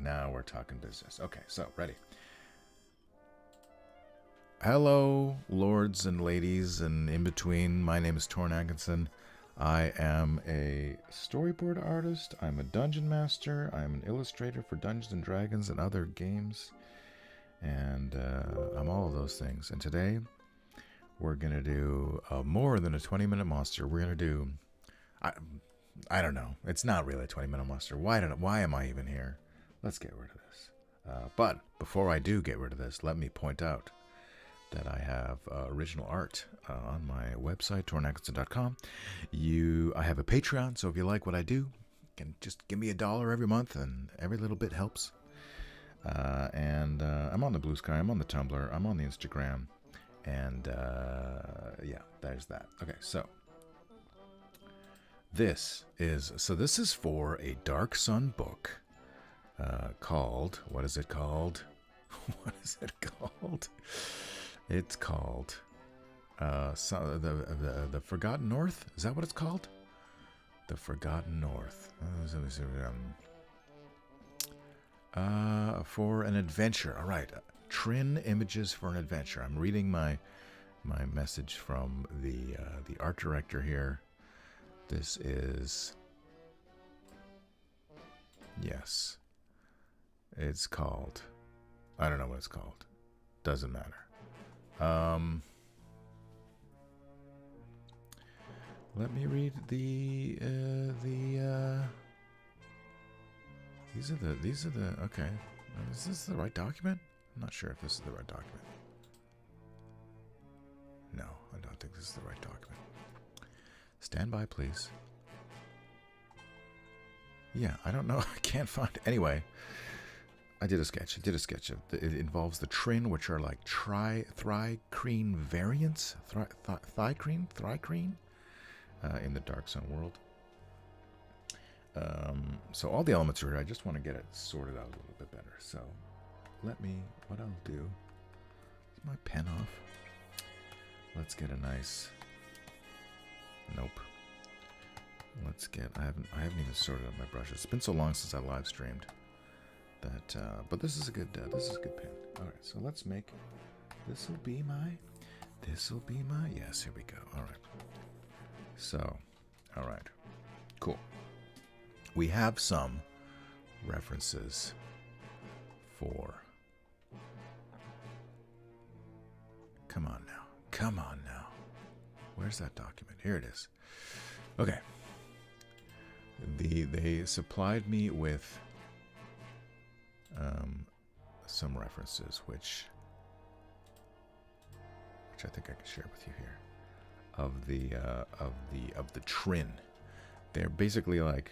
Now we're talking business. Okay, so ready. Hello, lords and ladies and in between. My name is Torn Atkinson. I am a storyboard artist. I'm a dungeon master. I'm an illustrator for Dungeons and Dragons and other games. And I'm all of those things. And today we're going to do more than a 20-minute monster. We're going to do... I don't know. It's not really a 20-minute monster. Why am I even here? Let's get rid of this. But before I do get rid of this, let me point out that I have original art on my website, tornatkinson.com. I have a Patreon, so if you like what I do, you can just give me $1 every month, and every little bit helps. And I'm on the Blue Sky, I'm on the Tumblr, I'm on the Instagram, and yeah, there's that. Okay, so this is for a Dark Sun book called, what is it called? What is it called? It's called the Forgotten North. Is that what it's called? The Forgotten North. For an adventure. All right. Trin Images for an Adventure. I'm reading my message from the art director here. This is, yes, it's called, I don't know what it's called. Doesn't matter. Let me read these are the okay. Is this the right document? I'm not sure if this is the right document. No, I don't think this is the right document. Stand by, please. Yeah, I don't know. I can't find it. Anyway, I did a sketch. It involves the Trin, which are like thri-creen variants. Thri-creen in the Dark Sun world. So all the elements are here. I just want to get it sorted out a little bit better. So what I'll do, is my pen off? Let's get a nice, nope. Let's get, I haven't even sorted out my brushes. It's been so long since I live streamed that, but this is a good pen. All right, so let's make, this will be my, yes, here we go. All right. So, all right, cool. We have some references for, come on now. Where's that document? Here it is. Okay. They supplied me with some references, which I think I can share with you here, of the Trin. They're basically like,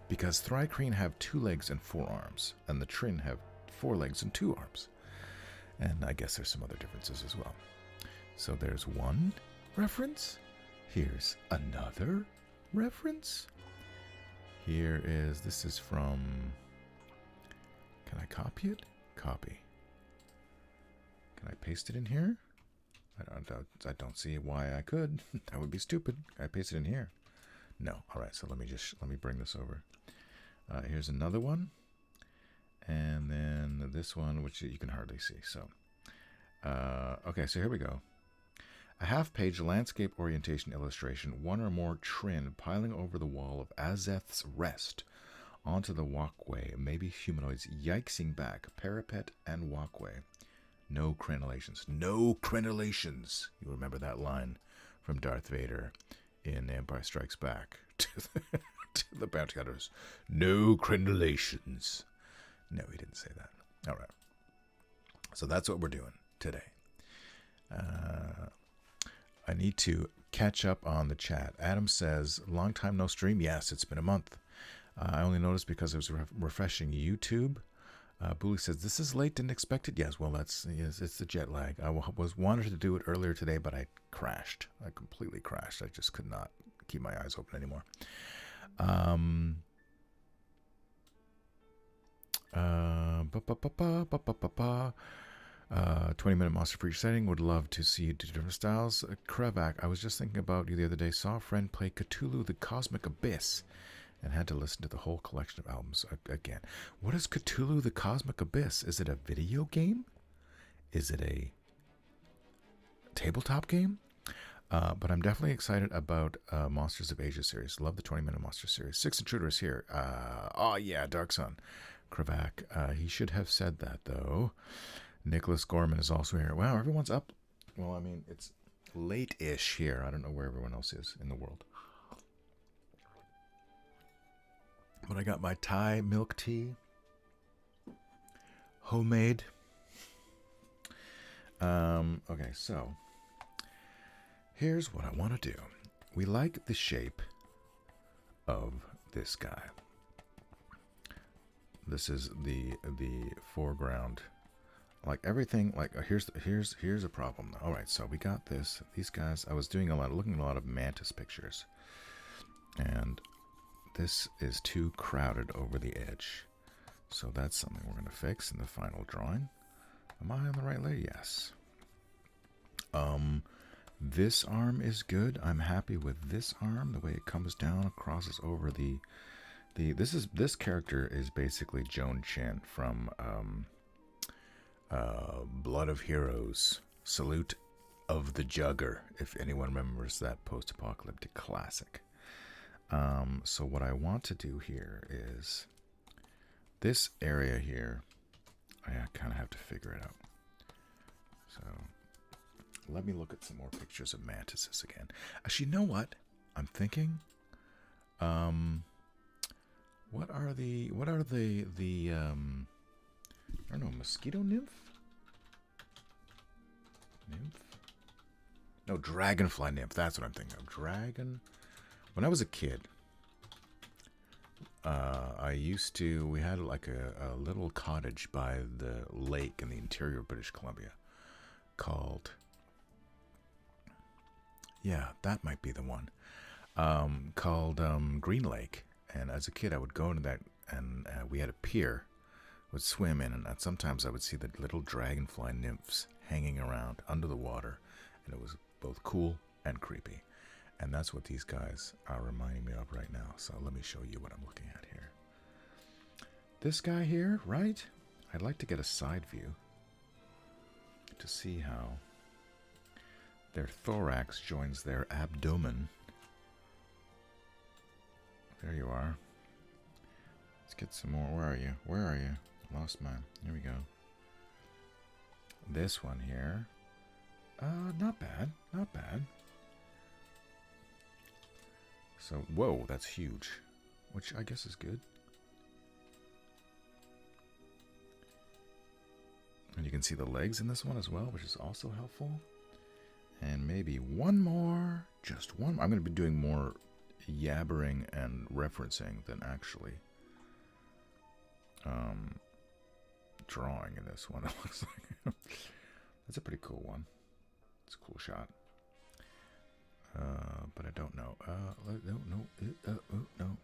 because thri-creen have 2 legs and 4 arms, and the Trin have 4 legs and 2 arms, and I guess there's some other differences as well. So there's one reference. Here's another reference. This is from, can I copy it? Copy. Can I paste it in here? I don't see why I could. That would be stupid. I paste it in here. No. All right. So let me bring this over. Here's another one, and then this one, which you can hardly see. So, okay. So here we go. A half-page landscape orientation illustration, 1 or more Trin piling over the wall of Azeth's Rest onto the walkway, maybe humanoids yikesing back, parapet and walkway. No crenellations. No crenellations. You remember that line from Darth Vader in Empire Strikes Back to the bounty hunters. No crenellations. No, he didn't say that. All right. So that's what we're doing today. I need to catch up on the chat. Adam says, long time no stream. Yes, it's been a month. I only noticed because I was refreshing YouTube. Booley says, this is late, didn't expect it. Yes, well, it's the jet lag. I wanted to do it earlier today, but I crashed. I completely crashed. I just could not keep my eyes open anymore. 20-minute monster for each setting. Would love to see you do different styles. Krevak, I was just thinking about you the other day. Saw a friend play Cthulhu the Cosmic Abyss and had to listen to the whole collection of albums again. What is Cthulhu the Cosmic Abyss? Is it a video game? Is it a tabletop game? But I'm definitely excited about Monsters of Asia series. Love the 20-minute Monster series. Six Intruders here. Oh, yeah, Dark Sun. Kravak. He should have said that, though. Nicholas Gorman is also here. Wow, everyone's up. Well, I mean, it's late-ish here. I don't know where everyone else is in the world. But I got my Thai milk tea. Homemade. Okay, so here's what I want to do. We like the shape of this guy. This is the foreground. Like everything, like here's a problem though. All right, so we got these guys. I was looking at a lot of mantis pictures, and this is too crowded over the edge. So that's something we're going to fix in the final drawing. Am I on the right layer? Yes. This arm is good. I'm happy with this arm, the way it comes down, crosses over this character is basically Joan Chen from Blood of Heroes, Salute of the Jugger, if anyone remembers that post-apocalyptic classic. So what I want to do here is this area here, I kind of have to figure it out. So let me look at some more pictures of mantises again. Actually, you know what? I'm thinking, what are the I don't know, mosquito nymph? No, dragonfly nymph. That's what I'm thinking of. When I was a kid, we had like a little cottage by the lake in the interior of British Columbia called, yeah, that might be the one, called Green Lake. And as a kid, I would go into that, and we had a pier, would swim in, and sometimes I would see the little dragonfly nymphs hanging around under the water, and it was both cool and creepy. And that's what these guys are reminding me of right now. So let me show you what I'm looking at here. This guy here, right? I'd like to get a side view to see how their thorax joins their abdomen. There you are. Let's get some more. Where are you? Where are you? Lost mine. Here we go. This one here. Not bad. Not bad. So, whoa, that's huge. Which I guess is good. And you can see the legs in this one as well, which is also helpful. And maybe one more. Just one. I'm going to be doing more yabbering and referencing than actually drawing in this one. It looks like that's a pretty cool one. It's a cool shot. But I don't know. No.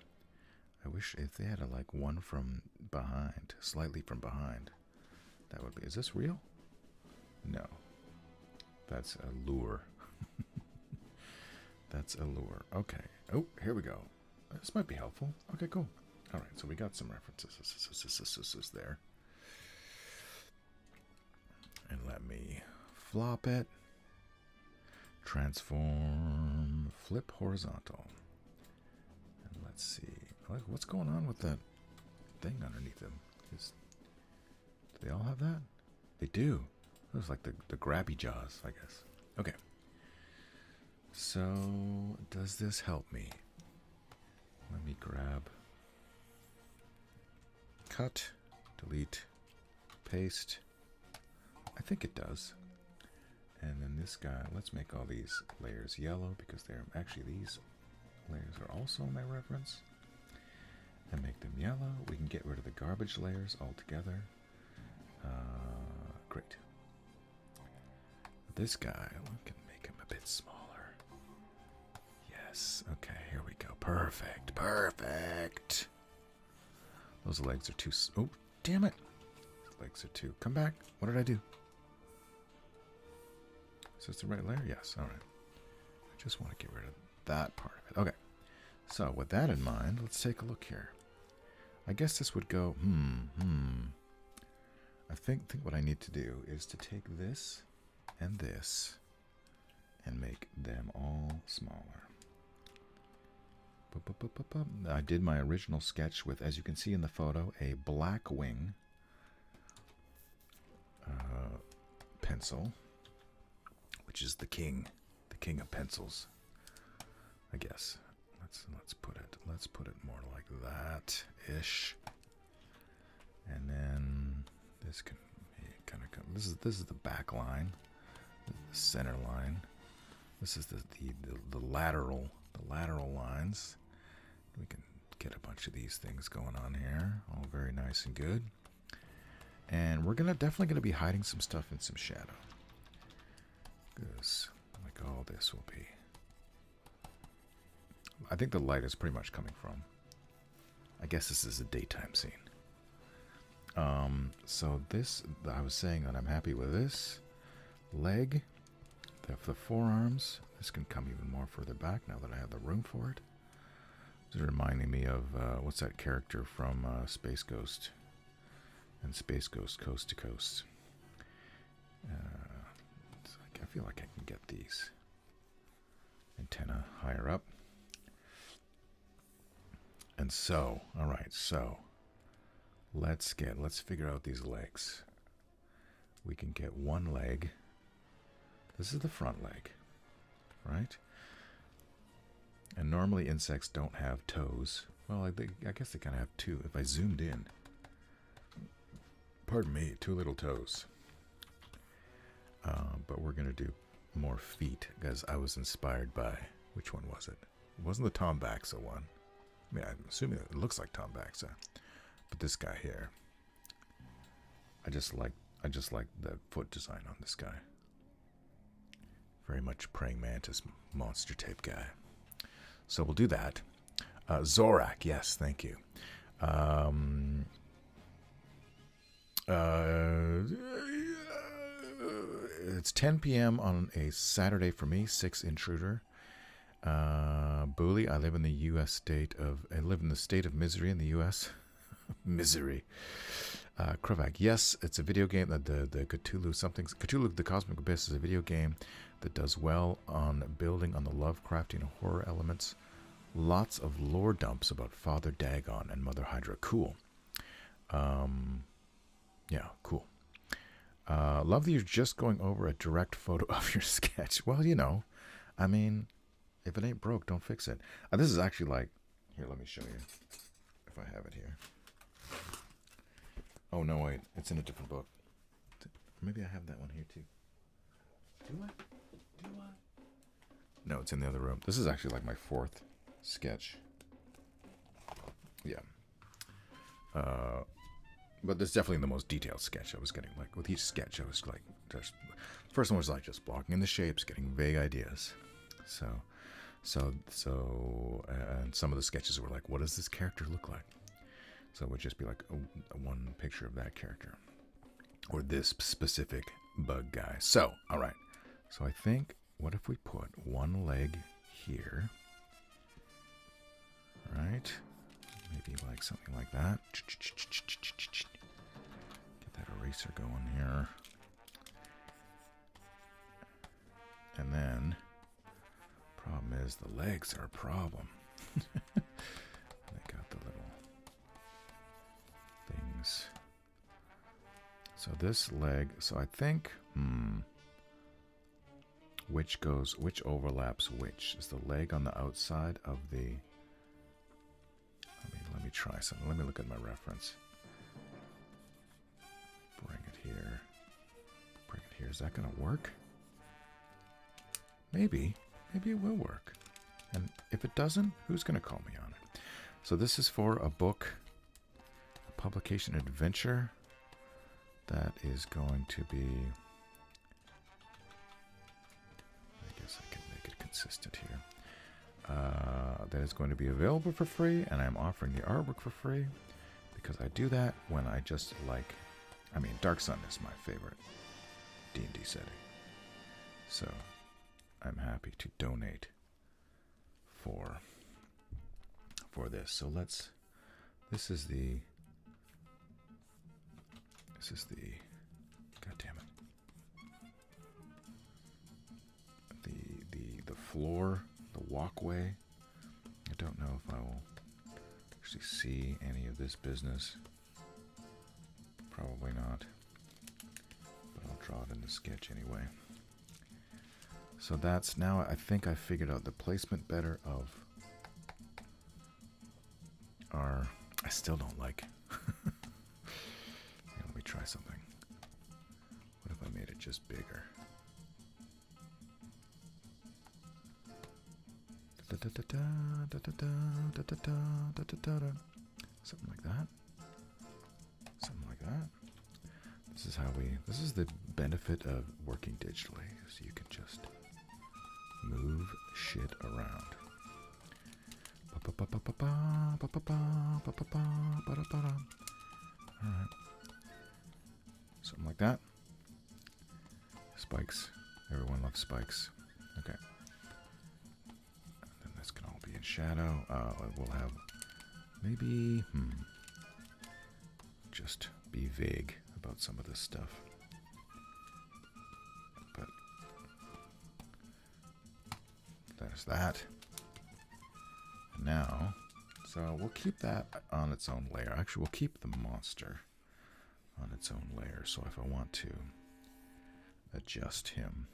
I wish if they had like one from behind, slightly from behind. That would be. Is this real? No. That's a lure. That's a lure. Okay. Oh, here we go. This might be helpful. Okay, cool. All right, so we got some references there. And let me flop it. Transform. Flip horizontal. And let's see. What's going on with that thing underneath them? Do they all have that? They do. Looks like the grabby jaws, I guess. Okay. So, does this help me? Let me grab, cut, delete, paste. I think it does. And then this guy, let's make all these layers yellow because they're actually, these layers are also in my reference. And make them yellow. We can get rid of the garbage layers altogether. Great. This guy, we can make him a bit smaller. Yes. Okay, here we go. Perfect. Perfect. Those legs are too... Oh, damn it. Those legs are too... Come back. What did I do? Is this the right layer? Yes. All right. I just want to get rid of that part of it. Okay. So with that in mind, let's take a look here. I guess this would go, I think what I need to do is to take this and this and make them all smaller. I did my original sketch with, as you can see in the photo, a black wing pencil, which is the king of pencils, I guess. Let's put it more like that ish, and then this can kind of come. This is the back line, the center line. This is the lateral lines. We can get a bunch of these things going on here, all very nice and good. And we're definitely gonna be hiding some stuff in some shadow, because like all this will be. I think the light is pretty much coming from. I guess this is a daytime scene. So this, I was saying that I'm happy with this leg, the forearms. This can come even more further back now that I have the room for it. This is reminding me of what's that character from Space Ghost and Space Ghost Coast to Coast. I feel like I can get these antenna higher up. And so, all right, so let's figure out these legs. We can get one leg. This is the front leg, right? And normally insects don't have toes. Well, I guess they kind of have two. If I zoomed in, pardon me, two little toes. But we're gonna do more feet because I was inspired by, which one was it? It wasn't the Tom Baxa one. I mean, I'm assuming it looks like Tom Baxa, but this guy here, I just like the foot design on this guy. Very much praying mantis monster type guy. So we'll do that. Zorak, yes, thank you. It's 10 p.m. on a Saturday for me. 6 intruder. Booley, I live in the state of misery in the U.S. Misery. Krovak, yes, it's a video game. The Cthulhu the Cosmic Abyss is a video game that does well on building on the Lovecraftian horror elements. Lots of lore dumps about Father Dagon and Mother Hydra. Cool. Yeah, cool. Love that you're just going over a direct photo of your sketch. Well, you know, I mean, if it ain't broke, don't fix it. This is actually like, here, let me show you, if I have it here. Oh, no, wait, it's in a different book. Maybe I have that one here, too. Do I? No, it's in the other room. This is actually like my 4th sketch. Yeah. But this is definitely the most detailed sketch I was getting. Like, with each sketch, I was like, just, first one was like just blocking in the shapes, getting vague ideas. And some of the sketches were like, what does this character look like? So it would just be like one picture of that character or this specific bug guy. So, all right. So I think, what if we put one leg here, right? Maybe like something like that. Get that eraser going here. And then, problem is the legs are a problem. They got the little things. So this leg, so I think, which overlaps which? Is the leg on the outside of the, let me try something. Let me look at my reference. Bring it here. Is that going to work? Maybe it will work. And if it doesn't, who's going to call me on it? So this is for a book, a publication adventure that is going to be, I guess I can make it consistent here. That is going to be available for free, and I'm offering the artwork for free because I do that when I just like, Dark Sun is my favorite D&D setting. So I'm happy to donate for for this. So let's, this is the, god damn it. The floor, the walkway. I don't know if I will actually see any of this business. Probably not. But I'll draw it in the sketch anyway. So that's, now I think I figured out the placement better of our, I still don't like. Here, let me try something. What if I made it just bigger? Something like that. Something like that. This is how this is the benefit of working digitally, so you can just move shit around. Alright. Something like that. Spikes. Everyone loves spikes. Okay. And then this can all be in shadow. We'll have maybe just be vague about some of this stuff. But there's that. Now, so we'll keep that on its own layer. Actually, we'll keep the monster on its own layer. So if I want to adjust him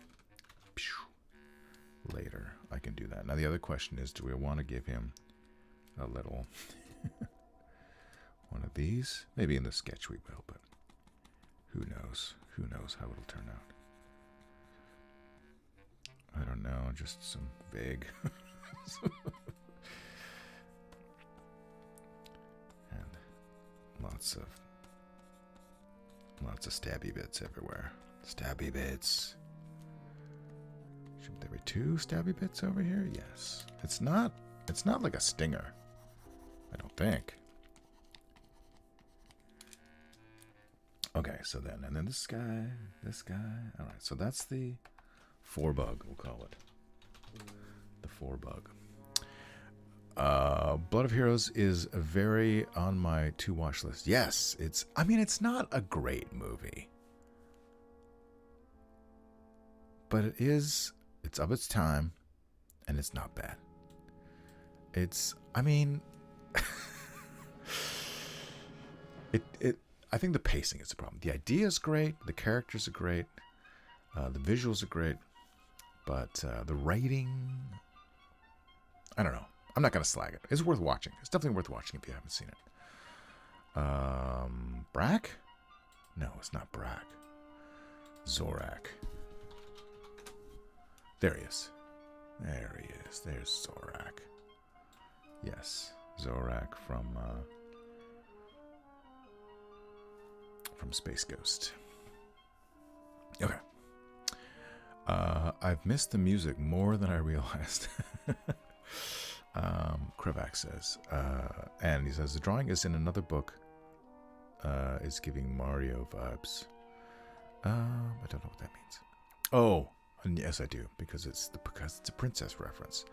later, I can do that. Now the other question is, do we want to give him a little one of these? Maybe in the sketch we will, but who knows? Who knows how it'll turn out? I don't know, just some vague. And lots of stabby bits everywhere. Stabby bits. Should there be 2 stabby bits over here? Yes. It's not like a stinger. I don't think. Okay, so then, and then this guy. All right, so that's the 4-bug, we'll call it. The 4-bug. Blood of Heroes is very on my to-watch list. Yes, it's not a great movie. But it's of its time, and it's not bad. I think the pacing is the problem. The idea is great, the characters are great, the visuals are great, but the writing, I don't know. I'm not going to slag it. It's worth watching. It's definitely worth watching if you haven't seen it. Brack? No, it's not Brack. Zorak. There he is. There he is. There's Zorak. Yes, Zorak from Space Ghost. Okay. I've missed the music more than I realized. Krivak says. And he says, the drawing is in another book. Is giving Mario vibes. I don't know what that means. Oh, yes, I do, because it's a princess reference.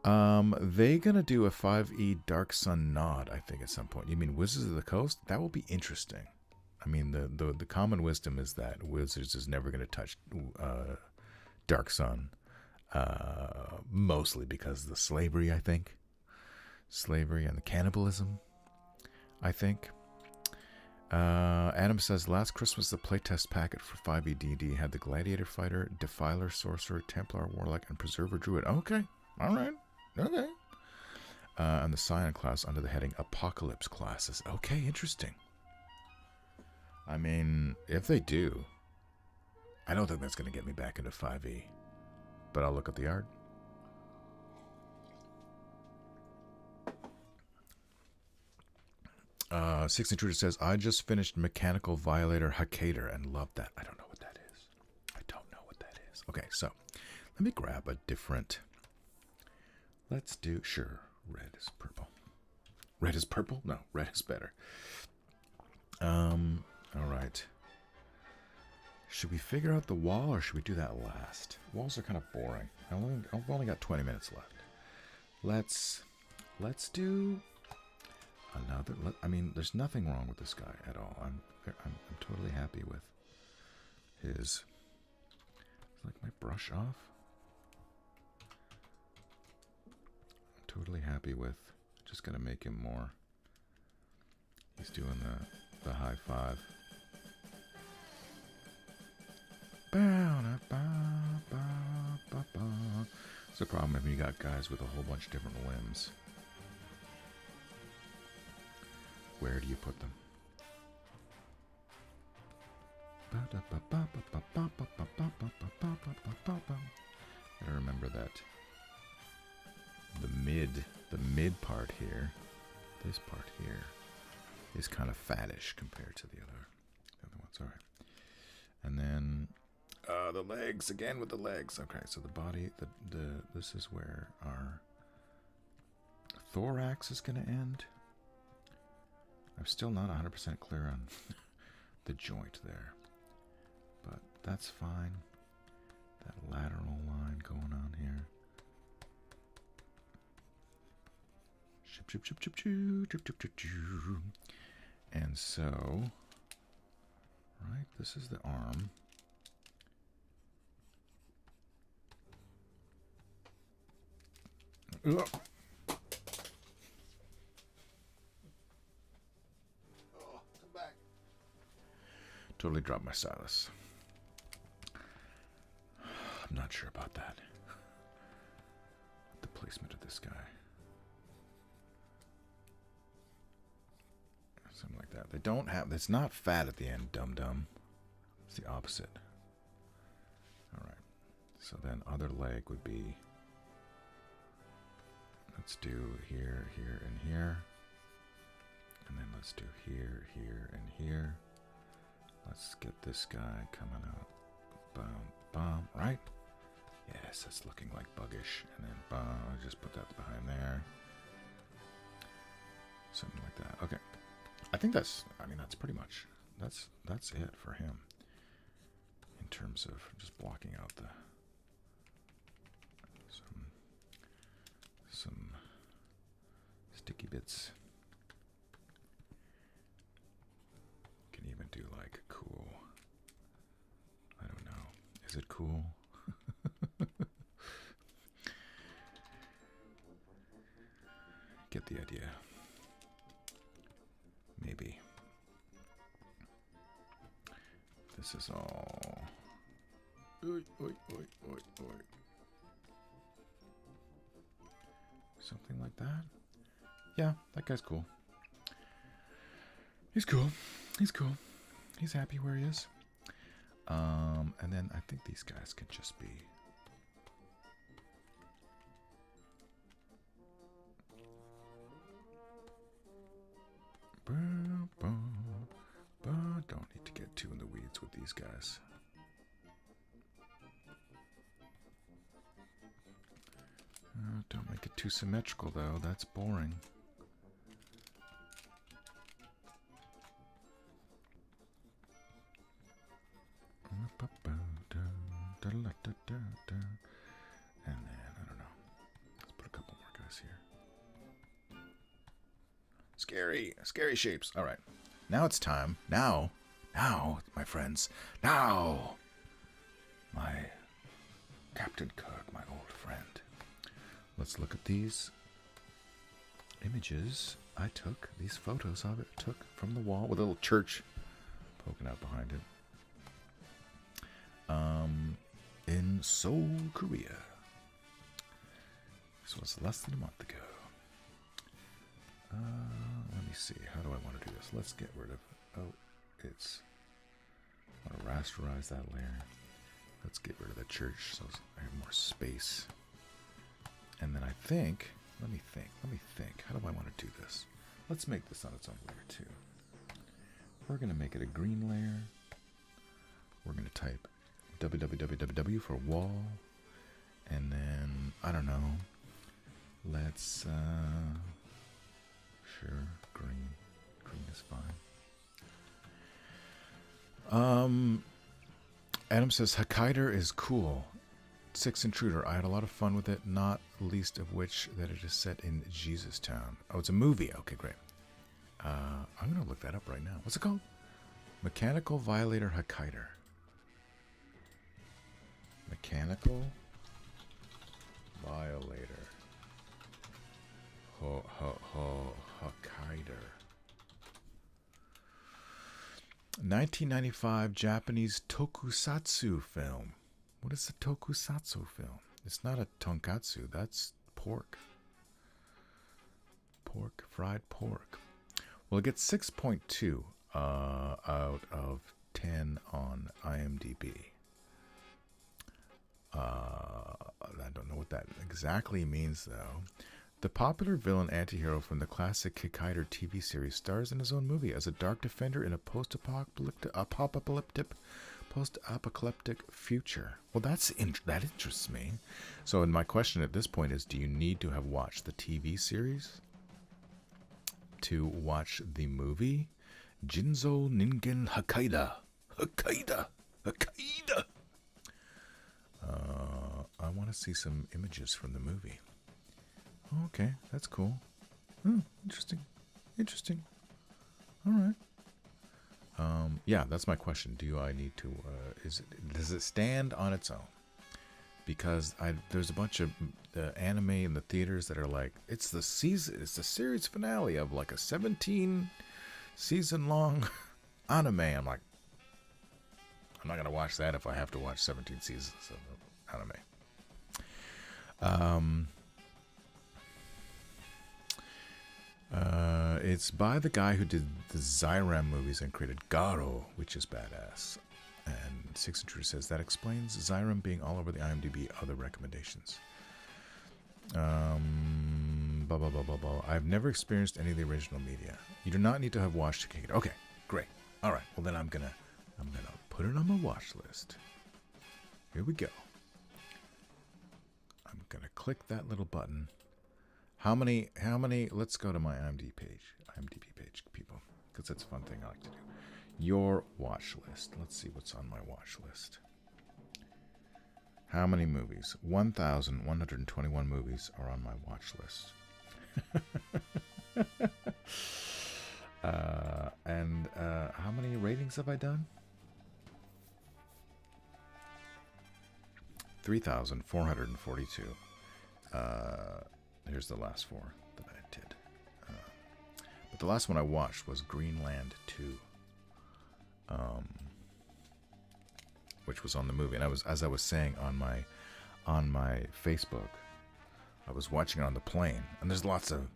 They gonna do a 5e Dark Sun nod, I think, at some point. You mean Wizards of the Coast? That will be interesting. I mean, the common wisdom is that Wizards is never gonna touch Dark Sun, mostly because of the slavery, I think. Slavery and the cannibalism, I think. Adam says, last Christmas the playtest packet for 5e D&D had the Gladiator Fighter, Defiler Sorcerer, Templar Warlock, and Preserver Druid. Okay, alright, okay. And the Scion class under the heading Apocalypse classes. Okay, interesting. I mean, if they do, I don't think that's going to get me back into 5e. But I'll look at the art. Six Intruder says, I just finished Mechanical Violator Hakator and loved that. I don't know what that is. Okay, so let me grab a different. Let's do, sure, red is purple. Red is purple? No, red is better. All right. Should we figure out the wall or should we do that last? Walls are kind of boring. I've only got 20 minutes left. let's do another. I mean, there's nothing wrong with this guy at all. I'm totally happy with his. Like my brush off. I'm totally happy with. Just gonna make him more. He's doing the high five. It's the problem if you got guys with a whole bunch of different limbs. Where do you put them? Gotta remember that the mid part here, this part here, is kind of fattish compared to the other ones. All right, and then the legs again with the legs. Okay, so the body, this is where our thorax is gonna end. I'm still not 100% clear on the joint there. But that's fine. That lateral line going on here. And so, right, this is the arm. Ugh. Oh, come back. Totally dropped my stylus. I'm not sure about that. The placement of this guy. Something like that. They don't have, it's not fat at the end, dum-dum. It's the opposite. Alright. So then other leg would be, let's do here, here, and here. And then let's do here, here, and here. Let's get this guy coming out. Boom, boom, right? Yes, that's looking like buggish. And then boom, just put that behind there. Something like that. Okay. I think that's, I mean, that's pretty much, that's it for him. In terms of just blocking out the, some sticky bits. Can even do like cool, I don't know, is it cool? Get the idea. Maybe. This is all. Oy, oy, oy, oy, oy. Something like that. Yeah, that guy's cool. He's cool. He's cool. He's happy where he is. And then I think these guys can just be. Don't need to get too in the weeds with these guys. Don't make it too symmetrical though, that's boring. And then, I don't know. Let's put a couple more guys here. Scary shapes. All right. Now it's time. Now, my friends. Now, my Captain Kirk, my old friend. Let's look at these images I took, these photos of it took from the wall with a little church poking out behind it. In Seoul, Korea. This was less than a month ago. Let me see. How do I want to do this? Let's get rid of. Oh, it's. I want to rasterize that layer. Let's get rid of the church so I have more space. And then I think. Let me think. How do I want to do this? Let's make this on its own layer too. We're going to make it a green layer. We're going to type www for wall. And then, I don't know. Let's. Sure, green. Green is fine. Adam says Hokkaido is cool. Six Intruder. I had a lot of fun with it, not least of which that it is set in Jesus Town. Oh, it's a movie. Okay, great. I'm going to look that up right now. What's it called? Mechanical Violator Hokkaido. Mechanical Violator Hokkaido. 1995 Japanese tokusatsu film. What is a tokusatsu film? It's not a tonkatsu. That's pork. Pork, fried pork. Well, it gets 6.2 out of 10 on IMDb. I don't know what that exactly means, though. The popular villain antihero from the classic Hokkaido TV series stars in his own movie as a dark defender in a post-apocalyptic future. Well, that interests me. So, my question at this point is, do you need to have watched the TV series to watch the movie? Jinzo Ningen Hokkaido. Hokkaido. I want to see some images from the movie. Okay, that's cool. Oh, interesting. All right. Yeah, that's my question. I need to? Does it stand on its own? Because there's a bunch of anime in the theaters that are like, it's the series finale of like a 17-season long anime. I'm like, I'm not gonna watch that if I have to watch 17 seasons of anime. It's by the guy who did the Zyram movies and created Garo, which is badass. And Six Intruder says that explains Zyram being all over the IMDb other recommendations. I've never experienced any of the original media. You do not need to have watched it. Okay, great. All right. Well, then I'm gonna put it on my watch list. Here we go. I'm gonna click that little button. How many, let's go to my IMDb page, people, because that's a fun thing I like to do. Your watch list. Let's see what's on my watch list. How many movies? 1,121 movies are on my watch list. And how many ratings have I done? 3,442. Here's the last 4 that I did. But the last one I watched was Greenland 2, which was on the movie. And as I was saying on my Facebook, I was watching it on the plane, and there's lots of,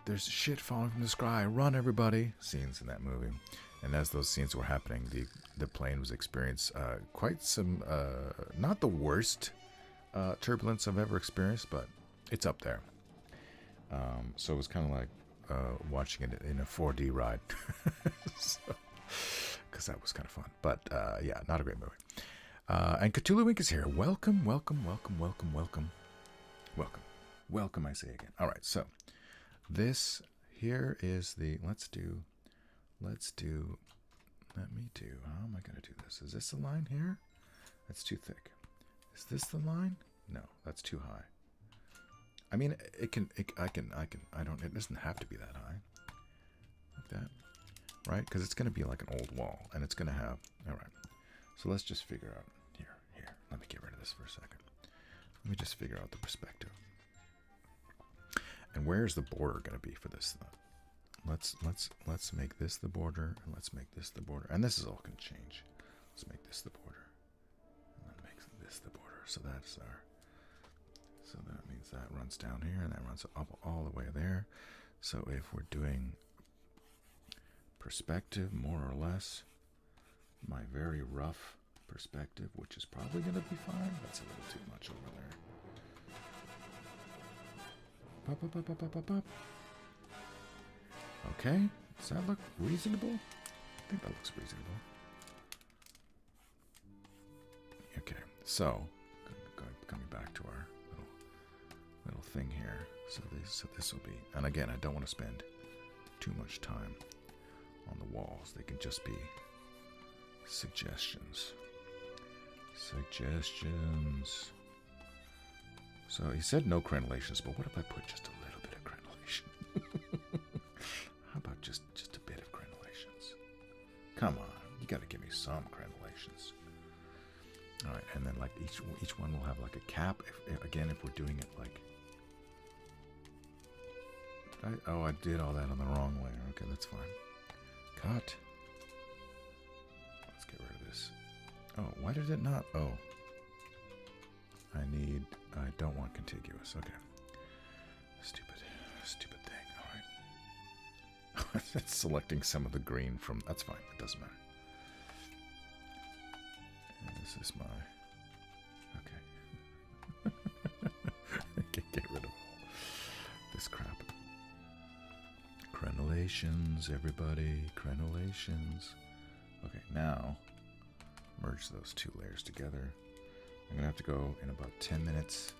there's shit falling from the sky. Run, everybody! Scenes in that movie. And as those scenes were happening, the plane was experiencing quite some, not the worst turbulence I've ever experienced, but it's up there. So it was kind of like watching it in a 4D ride, because that was kind of fun. But yeah, not a great movie. And Cthulhu Wink is here. Welcome. I say again. All right, so this here is the. Let me do. How am I going to do this? Is this the line here? That's too thick. Is this the line? No, that's too high. I mean, it doesn't have to be that high. Like that. Right? Because it's going to be like an old wall. And it's going to have... Alright. So let's just figure out... Here. Let me get rid of this for a second. Let me just figure out the perspective. And where's the border going to be for this? Let's make this the border. And let's make this the border. And this is all going to change. Let's make this the border. And then make this the border. So that's our... So that means that runs down here, and that runs up all the way there. So if we're doing perspective, more or less, my very rough perspective, which is probably going to be fine. That's a little too much over there. Okay, does that look reasonable? I think that looks reasonable. Okay, so coming back to our little thing here. So this will be, and again, I don't want to spend too much time on the walls. They can just be suggestions. Suggestions. So he said no crenellations, but what if I put just a little bit of crenellation? How about just a bit of crenellations? Come on, you got to give me some crenellations. All right, and then like each one will have like a cap. If we're doing it like, I did all that on the wrong layer. Okay, that's fine. Cut. Let's get rid of this. Oh, why did it not? Oh, I don't want contiguous. Okay. Stupid thing. All right. It's selecting some of the green from, that's fine. It doesn't matter. And this is my, okay. Get rid of all this crap. Crenellations, everybody. Crenellations. Okay, now merge those two layers together. I'm going to have to go in about 10 minutes.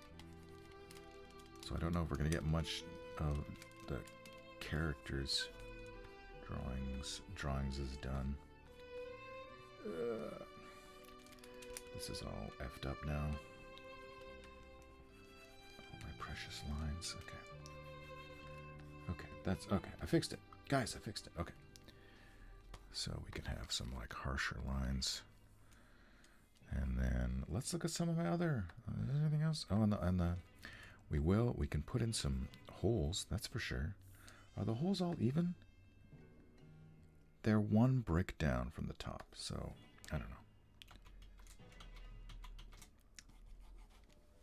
So I don't know if we're going to get much of the characters. Drawings is done. This is all effed up now. All my precious lines. Okay, that's okay. I fixed it, guys. I fixed it. Okay, so we can have some like harsher lines, and then let's look at some of my other. Is there anything else? Oh, and we can put in some holes. That's for sure. Are the holes all even? They're one brick down from the top, so I don't know.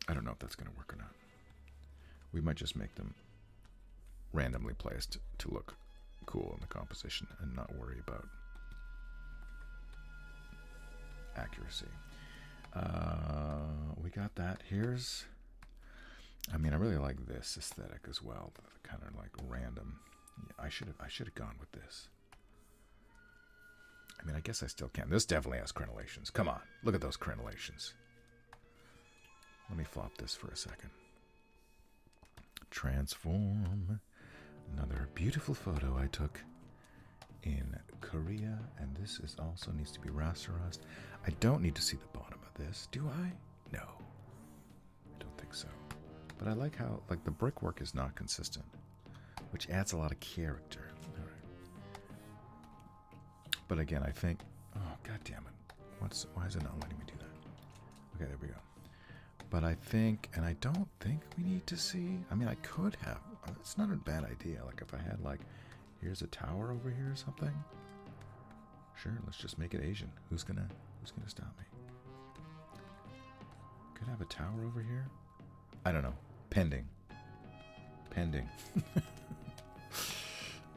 I don't know if that's going to work or not. We might just make them randomly placed to look cool in the composition and not worry about accuracy. We got that. Here's, I mean, I really like this aesthetic as well. Kind of like random. Yeah, I should have gone with this. I mean, I guess I still can. This definitely has crenellations. Come on, look at those crenellations. Let me flop this for a second. Transform. Another beautiful photo I took in Korea, and this is also needs to be rasterized. I don't need to see the bottom of this, do I? No, I don't think so. But I like how the brickwork is not consistent, which adds a lot of character. All right. But again, I think, oh god damn it, why is it not letting me do that? Okay, there we go. But I think, and I don't think we need to see. I mean, I could have. It's not a bad idea. Like if I had like, here's a tower over here or something. Sure, let's just make it Asian. Who's gonna stop me? Could I have a tower over here? I don't know. Pending.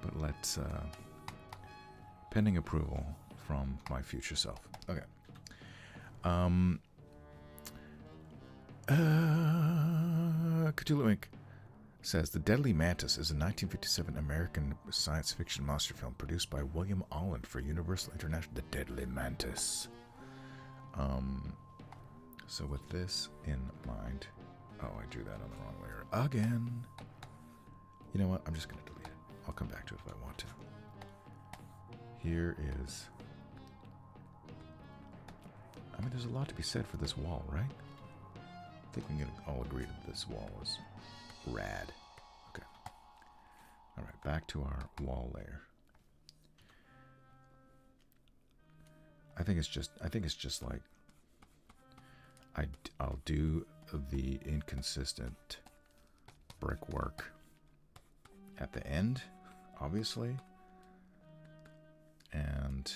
But let's pending approval from my future self. Okay. Cthulhu Inc. says The Deadly Mantis is a 1957 American science fiction monster film produced by William Alland for Universal International. The Deadly Mantis. So with this in mind, oh, I drew that on the wrong layer again. You know what? I'm just going to delete it. I'll come back to it if I want to. Here is, I mean, there's a lot to be said for this wall, right? I think we can all agree that this wall is rad. Okay. All right, back to our wall layer. I think it's just like I'll do the inconsistent brickwork at the end, obviously, and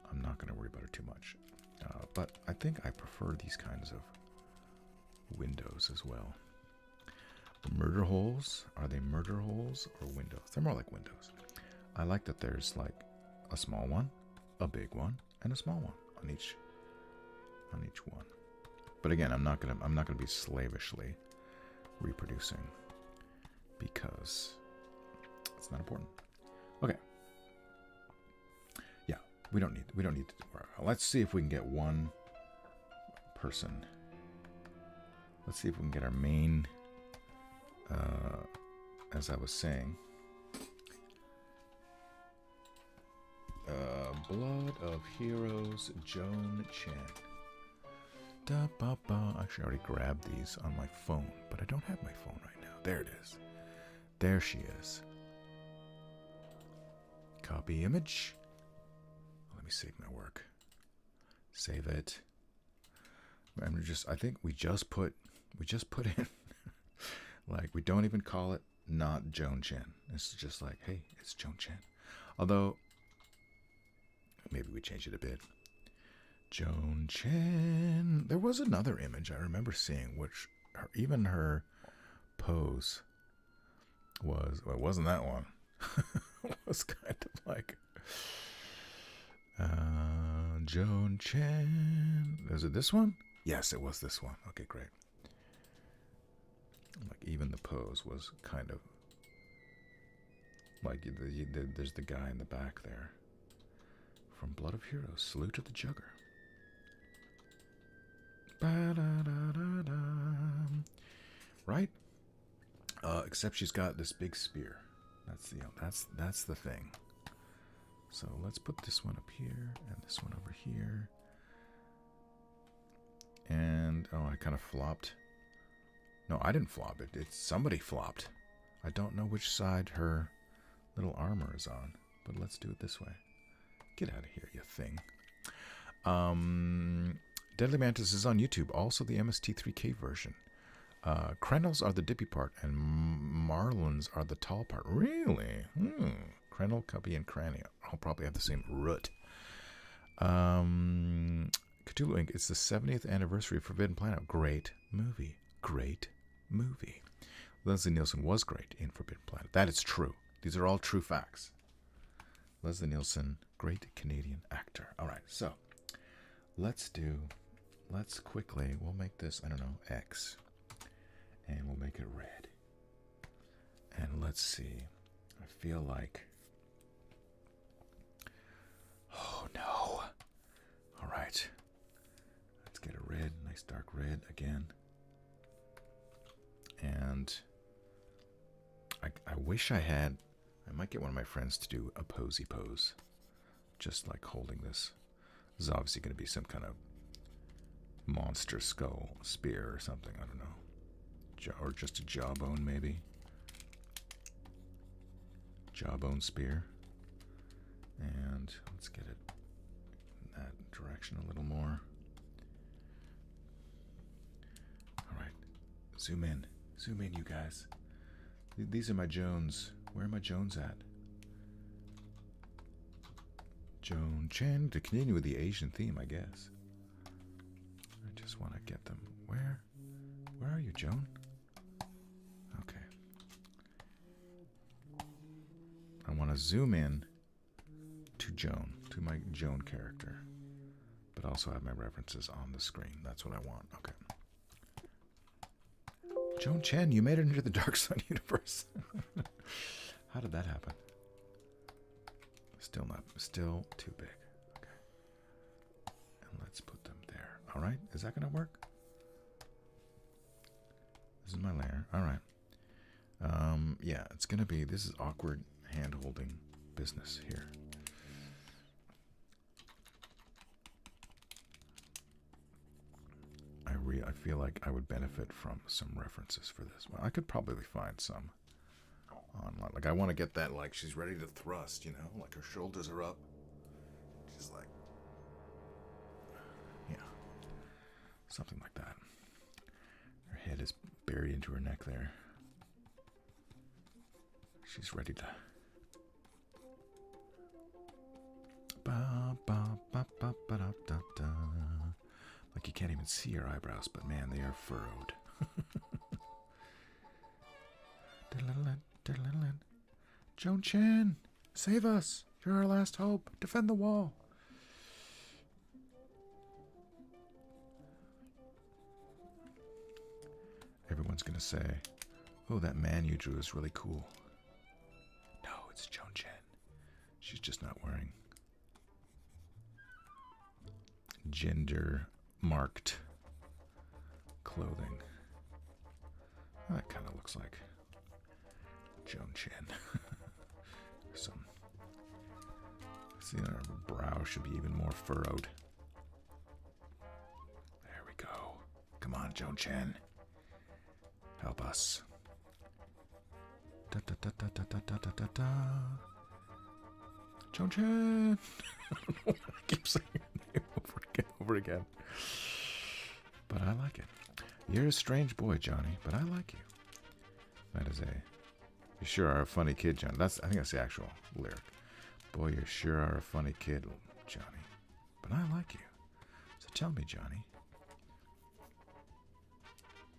I'm not going to worry about it too much. But I think I prefer these kinds of windows as well. Murder holes, are they murder holes or windows? They're more like windows. I like that there's like a small one, a big one, and a small one on each one. But again, I'm not gonna be slavishly reproducing because it's not important. Okay. Yeah, we don't need to. Let's see if we can get one person. Let's see if we can get our main, as I was saying, Blood of Heroes, Joan Chen. Actually, I already grabbed these on my phone, but I don't have my phone right now. There it is. There she is. Copy image. Let me save my work. Save it. I think we just put in, like, we don't even call it not Joan Chen. It's just like, hey, it's Joan Chen. Although, maybe we change it a bit. Joan Chen. There was another image I remember seeing, which even her pose was, well, it wasn't that one. It was kind of like, Joan Chen. Was it this one? Yes, it was this one. Okay, great. Like, even the pose was kind of like, there's the guy in the back there. From Blood of Heroes, Salute to the Jugger. Right? Except she's got this big spear. That's the thing. So let's put this one up here and this one over here. And oh, I kind of flopped. No, I didn't flop it. It's somebody flopped. I don't know which side her little armor is on, but let's do it this way. Get out of here, you thing. Deadly Mantis is on YouTube. Also the MST3K version. Krenels are the dippy part, and Marlins are the tall part. Really? Krenel, Cubby, and Cranny. I'll probably have the same root. Cthulhu Inc. It's the 70th anniversary of Forbidden Planet. Great movie. Great movie. Leslie Nielsen was great in Forbidden Planet. That is true. These are all true facts. Leslie Nielsen, great Canadian actor. All right, so let's quickly, we'll make this, I don't know, X. And we'll make it red. And let's see. I feel like, oh no. All right. Let's get a red, nice dark red again. And I wish I might get one of my friends to do a posy pose. Just like holding this. This is obviously going to be some kind of monster skull spear or something. I don't know. Or just a jawbone, maybe. Jawbone spear. And let's get it in that direction a little more. All right. Zoom in. Zoom in, you guys. These are my Jones. Where are my Jones at? Joan Chen, to continue with the Asian theme, I guess. I just want to get them. Where are you, Joan? Okay. I want to zoom in to Joan, to my Joan character, but also have my references on the screen. That's what I want. Okay. Joan Chen, you made it into the Dark Sun universe. How did that happen? Still too big. Okay. And let's put them there. All right. Is that going to work? This is my layer. All right. Yeah, it's going to be, this is awkward hand-holding business here. I feel like I would benefit from some references for this. Well, I could probably find some online. Like, I want to get that, like, she's ready to thrust, you know? Like, her shoulders are up. She's like, yeah. Something like that. Her head is buried into her neck there. She's ready to... Like, you can't even see her eyebrows, but man, they are furrowed. Joan Chen, save us. You're our last hope. Defend the wall. Everyone's going to say, oh, that man you drew is really cool. No, it's Joan Chen. She's just not wearing gender-marked clothing. That kind of looks like Joan Chen. See, her brow should be even more furrowed. There we go. Come on, Joan Chen. Help us. Da, da, da, da, da, da, da, da, da. Joan Chen. I keep saying your name over again. But I like it. You're a strange boy, Johnny, but I like you. That is you sure are a funny kid, Johnny. I think that's the actual lyric. Boy, you sure are a funny kid, Johnny. But I like you. So tell me, Johnny.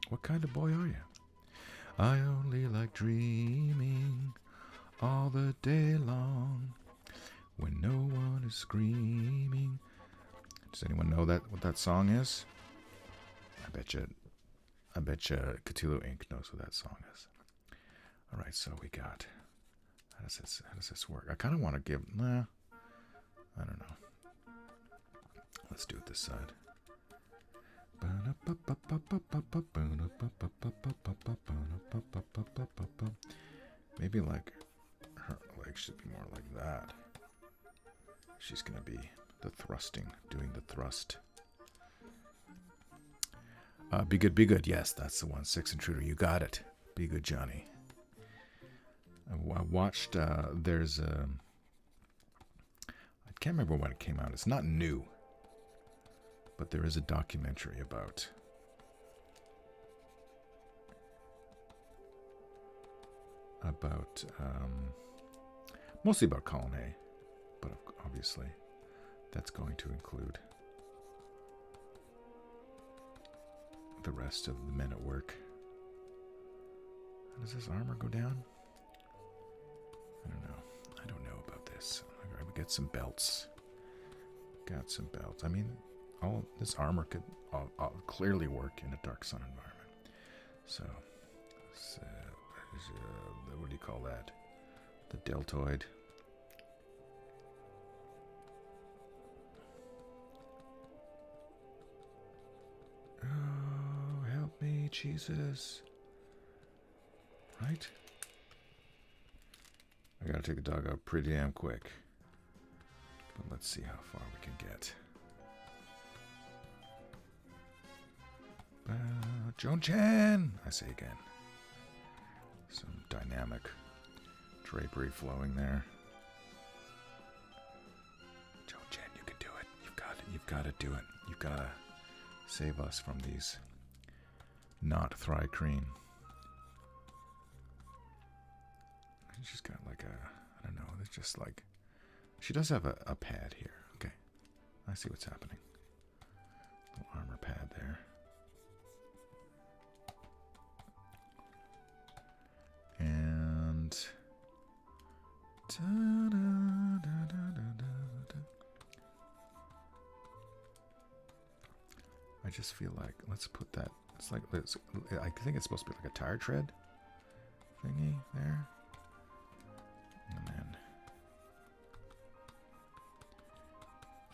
What kind of boy are you? I only like dreaming all the day long when no one is screaming. Does anyone know what that song is? I bet you Cthulhu Inc. knows what that song is. All right, so we got. How does this work? I kind of want to give. Nah, I don't know. Let's do it this side. Maybe like her legs should be more like that. She's gonna be the thrusting, doing the thrust. Be good, be good. Yes, that's the one. 6 Intruder. You got it. Be good, Johnny. I watched. There's a. I can't remember when it came out. It's not new. But there is a documentary about mostly about Colin Hay, but obviously that's going to include the rest of the men at work. How does this armor go down? I don't know about this. I would get some belts. Got some belts. I mean, all this armor could clearly work in a Dark Sun environment. So what do you call that? The deltoid. Oh, help me, Jesus. Right? I gotta take the dog out pretty damn quick. But let's see how far we can get. Joan Chen, I say again. Some dynamic drapery flowing there. Joan Chen, you can do it. You've got to do it. You've got to save us from these not Thri-Kreen. She's got like I don't know, it's just like, she does have a pad here. Okay, I see what's happening. Little armor pad there. And I just feel like, let's put that, it's like, I think it's supposed to be like a tire tread thingy there. And then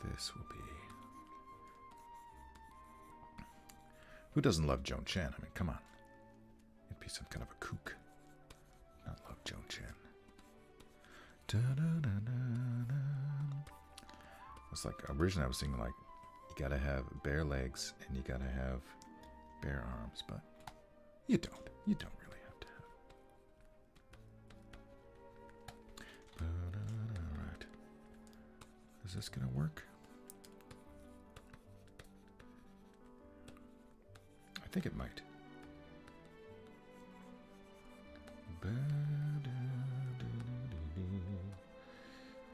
this will be, who doesn't love Joan Chen? I mean, come on. It'd be some kind of a kook. Not love Joan Chen. It's like, originally I was thinking like, you gotta have bare legs and you gotta have bare arms, but you don't really have to have. Alright. Is this gonna work? I think it might. I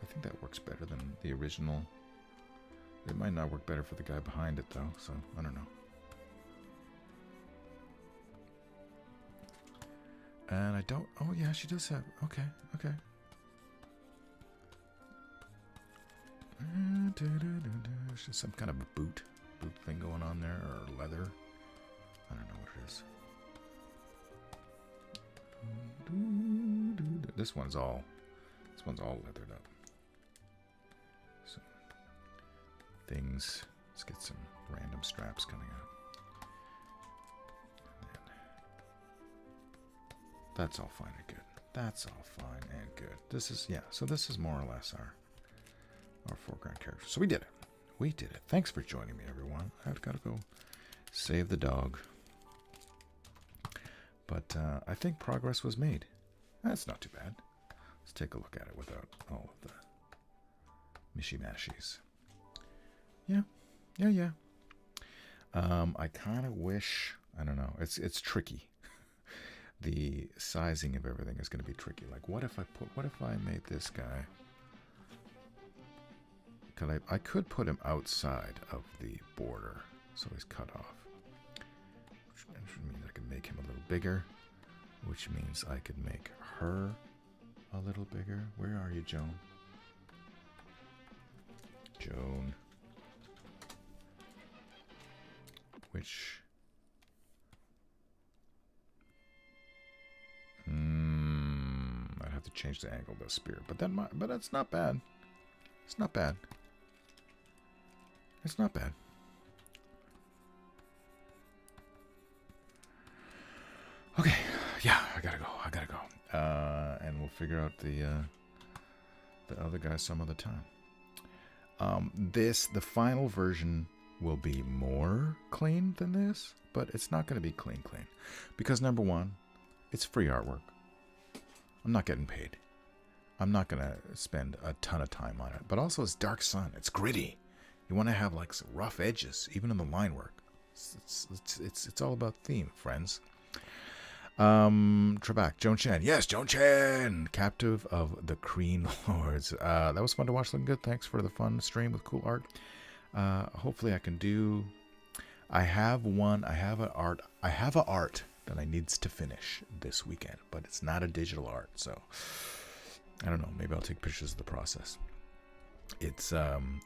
think that works better than the original. It might not work better for the guy behind it though, so I don't know. And I don't, oh yeah, she does have, okay. There's just some kind of a boot thing going on there, or leather. I don't know what it is. This one's all leathered up. So things. Let's get some random straps coming out. And that's all fine and good. That's all fine and good. This is, yeah. So this is more or less our foreground character. So we did it. We did it. Thanks for joining me, everyone. I've got to go Save the dog. But I think progress was made. That's not too bad. Let's take a look at it without all of the mishy-mashies. Yeah. I kind of wish, I don't know, it's tricky. The sizing of everything is going to be tricky. Like, what if I made this guy? I could put him outside of the border, so he's cut off. Which means I can make him a little bigger, which means I could make her a little bigger. Where are you, Joan? Joan. Which... I'd have to change the angle of the spear, but that's not bad. It's not bad. It's not bad. Okay, yeah, I gotta go. And we'll figure out the other guy some other time. The final version will be more clean than this, but it's not going to be clean, because number one, it's free artwork. I'm not getting paid. I'm not going to spend a ton of time on it, but also it's Dark Sun. It's gritty. You want to have like some rough edges, even in the line work. It's all about theme, friends. Trebek, Joan Chen. Yes, Joan Chen! Captive of the Kreen Lords. That was fun to watch. Looking good. Thanks for the fun stream with cool art. Hopefully I can do... I have an art that I needs to finish this weekend, but it's not a digital art, so... I don't know. Maybe I'll take pictures of the process. It's,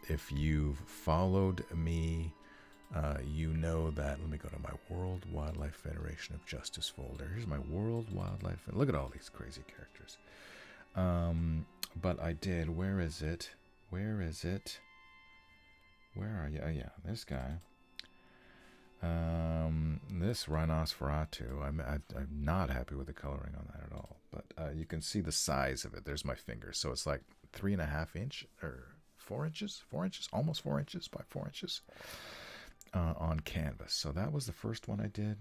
if you've followed me... you know that, let me go to my World Wildlife Federation of Justice folder. Here's my World Wildlife. Look at all these crazy characters. But I did. Where is it? Where is it? Where are you? Oh, yeah, this guy. This Rhinosferatu. I'm not happy with the coloring on that at all. But you can see the size of it. There's my finger. So it's like 3.5 inch or 4 inches? 4 inches? Almost 4 inches by 4 inches. On canvas. So that was the first one I did.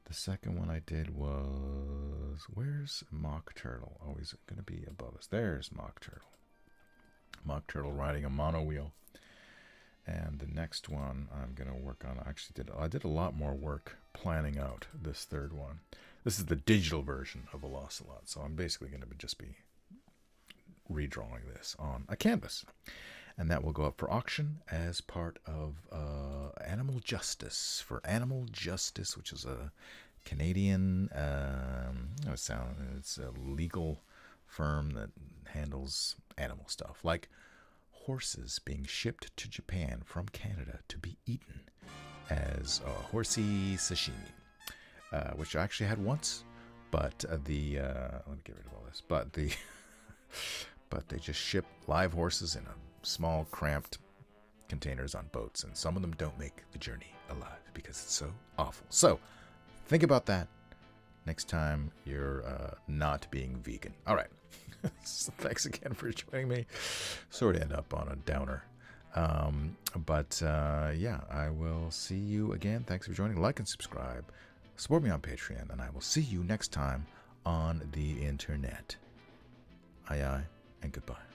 The second one I did was... Where's Mock Turtle? Oh, he's going to be above us. There's Mock Turtle. Mock Turtle riding a mono wheel. And the next one I'm going to work on... I did a lot more work planning out this third one. This is the digital version of Velocelot. So I'm basically going to just be redrawing this on a canvas. And that will go up for auction as part of Animal Justice. For Animal Justice, which is a Canadian, it's a legal firm that handles animal stuff. Like horses being shipped to Japan from Canada to be eaten as horsey sashimi. Which I actually had once. But let me get rid of all this. But they just ship live horses in a small, cramped containers on boats, and some of them don't make the journey alive because it's so awful. So, think about that next time you're not being vegan. All right. So thanks again for joining me. Sort of end up on a downer. Yeah, I will see you again. Thanks for joining. Like and subscribe. Support me on Patreon, and I will see you next time on the internet. Aye, aye, and goodbye.